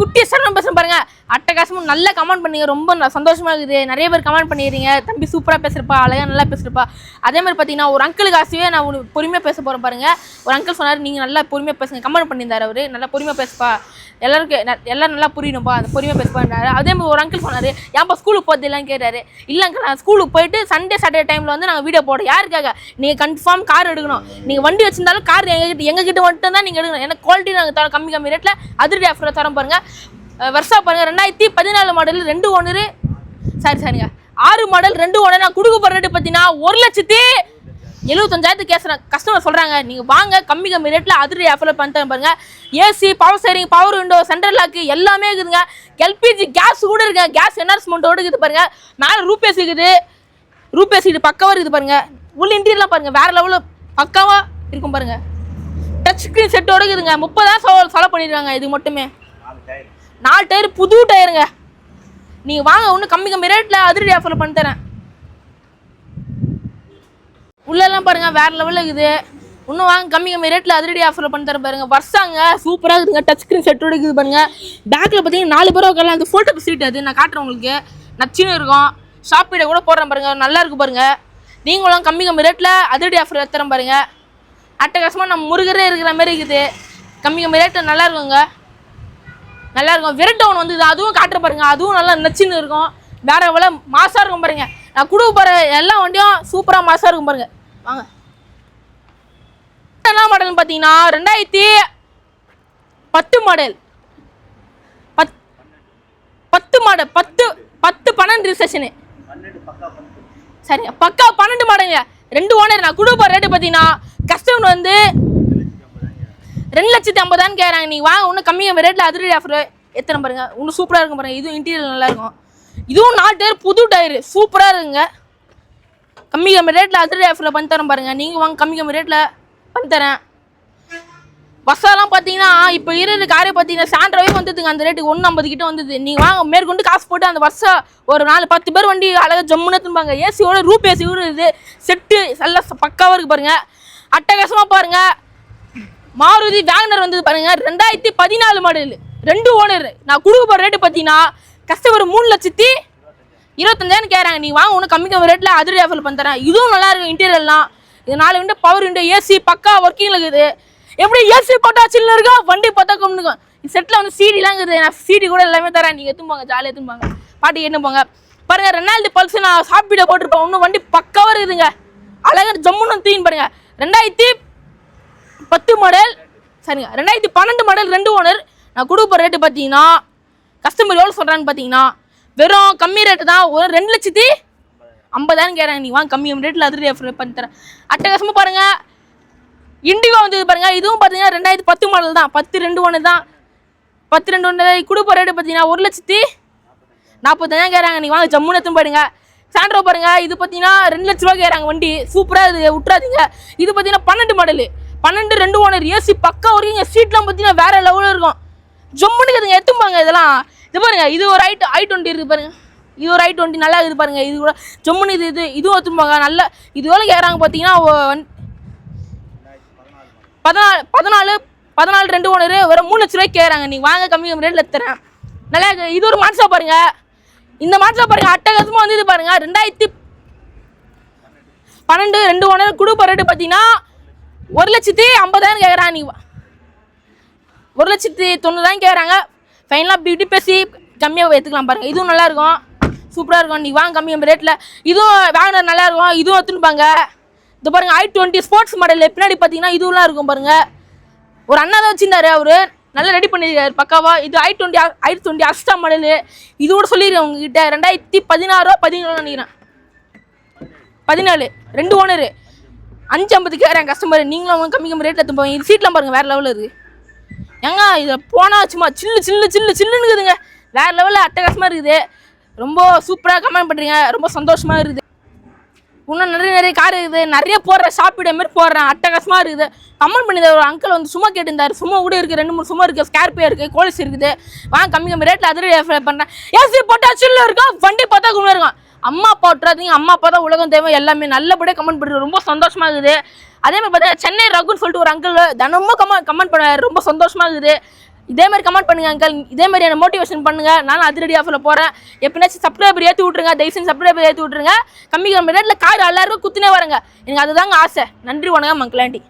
குட்டி சரணம் பேசுகிறேன் பாருங்க. அட்டகாசமும் நல்லா கமெண்ட் பண்ணீங்க, ரொம்ப சந்தோஷமாக இருக்குது. நிறைய பேர் கமெண்ட் பண்ணிடுறீங்க, தம்பி சூப்பராக பேசுகிறப்பா, அழகாக நல்லா பேசுகிறப்பா. அதே மாதிரி பார்த்தீங்கன்னா ஒரு அங்கிளுக்காகவே நான் ஒரு பொறுமையாக பேச போகிறேன் பாருங்க. ஒரு அங்கிள் சொன்னார் நீங்கள் நல்லா பொறுமையாக பேசுங்க, கமெண்ட் பண்ணியிருந்தார் அவர், நல்லா பொறுமையாக பேசுப்பா, எல்லோரும் நல்லா புரியணும்ப்பா, அந்த பொறுமையாக பேசுப்பான்றாரு. அதே மாதிரி ஒரு அங்கிள் சொன்னார் ஏன்ப்பா ஸ்கூலுக்கு போகிறது இல்லைன்னு கேட்டார். இல்லை அங்கிள் நான் ஸ்கூலுக்கு போயிட்டு சண்டே சாட்டர்டே டைமில் வந்து நாங்கள் வீடியோ போடுறோம். யாருக்காக? நீங்கள் கன்ஃபார்ம் கார் எடுக்கணும். நீங்கள் வண்டி வச்சிருந்தாலும் கார் எங்ககிட்ட மட்டும் தான் நீங்கள் எடுக்கணும். ஏன்னா குவாலிட்டி நாங்கள் தரோம், கம்மி ரேட்டில் அதிரடி ஆஃபரில் தரோம் பாருங்கள். வருஷம் பாருங்கள் 2014 மாடல் 2 ஓனர், சரிங்க 6 மாடல் 2 ஓனர். நான் கொடுக்க போகிற ரேட்டு பார்த்தீங்கன்னா 1,75,000 கேட்குறேன். கஸ்டமர் சொல்கிறாங்க நீங்கள் வாங்க கம்மி ரேட்டில் அதிரடி ஆஃபரில் பண்ணிட்டு பாருங்க. AC, power steering, power window, central lock எல்லாமே இருக்குதுங்க. எல்பிஜி கேஸ் கூட இருக்குங்க, கேஸ் என்ஹான்ஸ்மெண்ட்டோடு இருக்குது பாருங்கள். மேலே ரூபேஸ் இருக்குது, ரூபேஸ் இது பக்காவாக இருக்குது பாருங்கள். உள்ள இன்டீரியர்லாம் பாருங்கள் வேறு லெவலில் பக்காவாக இருக்கும் பாருங்கள். டச் ஸ்க்ரீன் செட்டோடு இருக்குதுங்க. 30,000 செலவு பண்ணிடுறாங்க இது மட்டுமே. 4 டயர் புது டயருங்க. நீங்கள் வாங்க இன்னும் கம்மி ரேட்டில் அதிரடி ஆஃபரில் பண்ணி தரேன். உள்ளெல்லாம் பாருங்கள் வேறு லெவலில் இருக்குது. இன்னும் வாங்க கம்மி ரேட்டில் அதிரடி ஆஃபரில் பண்ணி தரேன் பாருங்கள். வருஷாங்க சூப்பராக இருக்குதுங்க. டச் ஸ்க்ரீன் செட்டோடு இருக்குது பாருங்கள். பேக்கில் பார்த்தீங்கன்னா 4 பேர் உட்காரலாம். அந்த ஃபோட்டோ சீட் அது நான் காட்டுறேன் உங்களுக்கு, நச்சுன்னு இருக்கும். ஷாப்பில் கூட போடுறேன் பாருங்கள், நல்லா இருக்குது பாருங்கள். நீங்களும் கம்மி ரேட்டில் அதிரடி ஆஃபர் எடுத்துறேன் பாருங்கள். அட்டகாசமாக நம்ம முருகரே இருக்கிற மாதிரி இருக்குது. கம்மி ரேட்டில் நல்லா இருக்குங்க, நல்லா இருக்கும். விரட்டவுன் வந்து அதுவும் காட்டுற பாருங்கள், அதுவும் நல்லா நச்சுன்னு இருக்கும். வேறு எவ்வளோ மாசாக இருக்கும் பாருங்கள். நான் கொடுக்க போகிற எல்லா வண்டியும் சூப்பராக மாசாக இருக்கும் பாருங்கள். வாங்க என்ன மாடல்னு பார்த்தீங்கன்னா 2010 மாடல், 10 மாடல் 10-12 ரிஜிஸ்ட்ரேஷனு, சரிங்க பக்கா 12 மாடலுங்க. 2 ஓனர். நான் கொடுக்க போகிற ரேட்டு பார்த்தீங்கன்னா கஸ்டமர் வந்து 2,50,000 கேட்குறாங்க. நீங்கள் வாங்க இன்னும் கம்மியாக ரேட்டில் அதிரடி ஆஃபர் எத்தனை பாருங்கள். இன்னும் சூப்பராக இருக்கும் பாருங்கள். இதுவும் இன்டீரியர் நல்லாயிருக்கும். இதுவும் 4 டயர் புது டயரு சூப்பராக இருக்குங்க. கம்மி ரேட்டில் அதிரடி ஆஃபரில் பண்ணி தரேன் பாருங்கள். நீங்கள் வாங்க கம்மி ரேட்டில் பண்ணி தரேன். பஸ்ஸெல்லாம் பார்த்தீங்கன்னா இப்போ இருக்கிற காரே பார்த்தீங்கன்னா சாண்ட்ராவே வந்துதுங்க. அந்த ரேட்டுக்கு 1,50 கிட்ட வந்தது. நீங்கள் வாங்க மேற்கொண்டு காசு போட்டு அந்த வருஷம் ஒரு 4-10 பேர் வண்டி அழகாக ஜம்முன்னு திரும்பாங்க. ஏசியோட ரூப் ஏசி கூட இருக்குது. செட்டு எல்லாம் பக்காவாக இருக்குது பாருங்கள். அட்டகாசமாக பாருங்கள். மாருதி வேகனர் வந்தது பாருங்கள். 2014 மாடல் 2 ஓனர். நான் கொடுக்க போகிற ரேட்டு பார்த்தீங்கன்னா கஸ்டமர் 3,25,000 கேட்குறாங்க. நீங்கள் வாங்க ஒன்றும் கம்மி ரேட்டில் அதிரடி ஆஃபர் பண்ணி தரேன். இதுவும் நல்லாயிருக்கும். இன்டீரியர்லாம் இது 4 விண்டோ பவர் விண்டோ, ஏசி பக்கா ஒர்க்கிங்கில் இருக்குது. எப்படி ஏசி போட்டா சில்ல இருக்கா, வண்டி பார்த்தா கம்முனுக்கும். செட்டில் வந்து சிடிலாம் இருக்குது. நான் சிடி கூட எல்லாமே தரேன். நீங்கள் எடுத்துப்பாங்க, ஜாலியாக எடுத்துப்பாங்க, பாட்டி என்ன போங்க பாருங்கள். 2 பல்ஸ் நான் ஷாப்பில் போட்டிருப்பேன். இன்னும் வண்டி பக்காவாக இருக்குதுங்க. அழகாக ஜம்முன்னு தூக்கின்னு பாருங்கள். 2010 மாடல், சரிங்க 2012 மாடல் 2 ஓனர். நான் கொடுக்க போகிற ரேட்டு பார்த்தீங்கன்னா கஸ்டமர் எவ்வளோ சொல்கிறான்னு பார்த்தீங்கன்னா வெறும் கம்மி ரேட்டு தான். ஒரு 2,50,000 கேட்குறாங்க. நீங்கள் வாங்க கம்மி ரேட்டில் அதிரடி ஆஃபர் பண்ணி தரேன். அட்டகாசமாக பாருங்கள். இண்டிகோ வந்தது பாருங்கள். இதுவும் பார்த்தீங்கன்னா 2010 மாடல் தான். 10 ஓனர் தான். 10 ஓனர். கொடுக்க போகிற ரேட்டு பார்த்தீங்கன்னா 1,40,000 கேட்குறாங்க. நீங்கள் வாங்க ஜம்முன்னு எடுத்துன்னு போயிடுங்க. சாண்ட்ரோ பாருங்கள். இது பார்த்தீங்கன்னா 2 லட்ச ரூபா கேட்குறாங்க. வண்டி சூப்பராக இருக்குது, விட்றாதீங்க. இது பார்த்தீங்கன்னா 12 மாடல், 12 2 ஓனர். ஏசி பக்கா வரைக்கும். சீட்லாம் பார்த்தீங்கன்னா வேறு லெவலில் இருக்கும். ஜம்முன்னு இருக்குதுங்க, எடுத்துப்பாங்க. இதெல்லாம் இது பாருங்கள். இது ஒரு i20 இருக்குது பாருங்கள். இது ஒரு i20 நல்லா இருக்குது பாருங்கள். இது கூட ஜம்முன்னு இதுவும் எடுத்துப்பாங்க. நல்லா இது எவ்வளோ கேட்குறாங்க பார்த்தீங்கன்னா 14 2 ஓனர் ஒரு 3 லட்ச ரூபாய்க்கு கேட்குறாங்க. நீங்கள் வாங்க கம்மி ரேட்டில் எடுத்துறேன். நல்லா இருக்குது. இது ஒரு மாடல் பாருங்கள். இந்த மாடல் பாருங்கள். அட்டகாசமாக வந்து இது பாருங்கள். 2012 2 ஓனர். கொடுப்ப ரேட்டு பார்த்தீங்கன்னா 1,50,000 கேட்குறாங்க. நீங்கள் 1,90,000 கேட்குறாங்க. ஃபைனலாக இப்படி பேசி கம்மியாக எடுத்துக்கலாம் பாருங்கள். இதுவும் நல்லாயிருக்கும், சூப்பராக இருக்கும். நீங்கள் வாங்க கம்மியாக ரேட்டில். இதுவும் வேகனர் நல்லாயிருக்கும். இதுவும் எடுத்துப்பாங்க. இது பாருங்கள் i20 ஸ்போர்ட்ஸ் மாடல். பின்னாடி பார்த்தீங்கன்னா இதுவெலாம் இருக்கும் பாருங்கள். ஒரு அண்ணா தான் வச்சுருந்தாரு, அவர் நல்லா ரெடி பண்ணியிருக்காரு பக்காவாக. இது i20 அஸ்டா மாடலு. இது கூட சொல்லியிருக்கேன் உங்ககிட்ட. 2016 17 நினைக்கிறேன். 14 2 ஓனர். 5,50 கேட்குறேன் கஸ்டமர். நீங்களும் அவங்க கம்மி ரேட்டில் எடுத்து போவீங்க. இது சீட்லாம் பாருங்கள் வேறு லெவலில் இருக்குது. ஏங்க இதில் போனால் சும்மா சில்லுன்னு இருக்குதுங்க. வேறு லெவலில் அட்டகாசமாக இருக்குது. ரொம்ப சூப்பராக கமெண்ட் பண்ணுறீங்க, ரொம்ப சந்தோஷமாக இருக்குது. இன்னும் நிறைய கார் இருக்குது. நிறைய போடுறேன், ஷாப்பிட மாரி போடுறேன். அட்டகாசமாக இருக்குது. கமெண்ட் பண்ணியிருந்தார் ஒரு அங்கிள் வந்து சும்மா கேட்டிருந்தார். சும்மா கூட இருக்குது, 2-3 சும்மா இருக்குது. ஸ்கார்பியோ இருக்குது, கோலிஸ் இருக்குது. வாங்க கம்மி ரேட்டில் அதிரடி ஆஃபர் பண்ணுறேன். ஏசி போட்டால் சில்ல இருக்கும், வண்டி பார்த்தா குள்ள இருக்கும். அம்மா அப்பா விட்றாதீங்க, அம்மா அப்பா தான் உலகம் தேவை. எல்லாமே நல்லபடியாக கமெண்ட் பண்ணுறது ரொம்ப சந்தோஷமாக இருக்குது. அதே மாதிரி பார்த்தீங்கன்னா சென்னை ரகுன்னு சொல்லிட்டு ஒரு அங்கிள் தினமும் கமெண்ட் பண்ணார். ரொம்ப சந்தோஷமாக இருக்குது. இதே மாதிரி கமெண்ட் பண்ணுங்க அங்கிள், இதே மாதிரி என்ன மோட்டிவேஷன் பண்ணுங்க. நானும் அதிரடி ஆஃபரில் போகிறேன். எப்படினாச்சும் சப்ஸ்கிரைபர் ஏற்றி விட்ருங்க, தயவுசெய்து சப்ஸ்கிரைபர் ஏற்றி விட்ருங்க. கம்மி ரேட்டில் கார் எல்லாருக்கும் குத்துனே வரங்க. எனக்கு அதுதாங்க ஆசை. நன்றி வணக்கம் அங்கிள் ஆண்டி.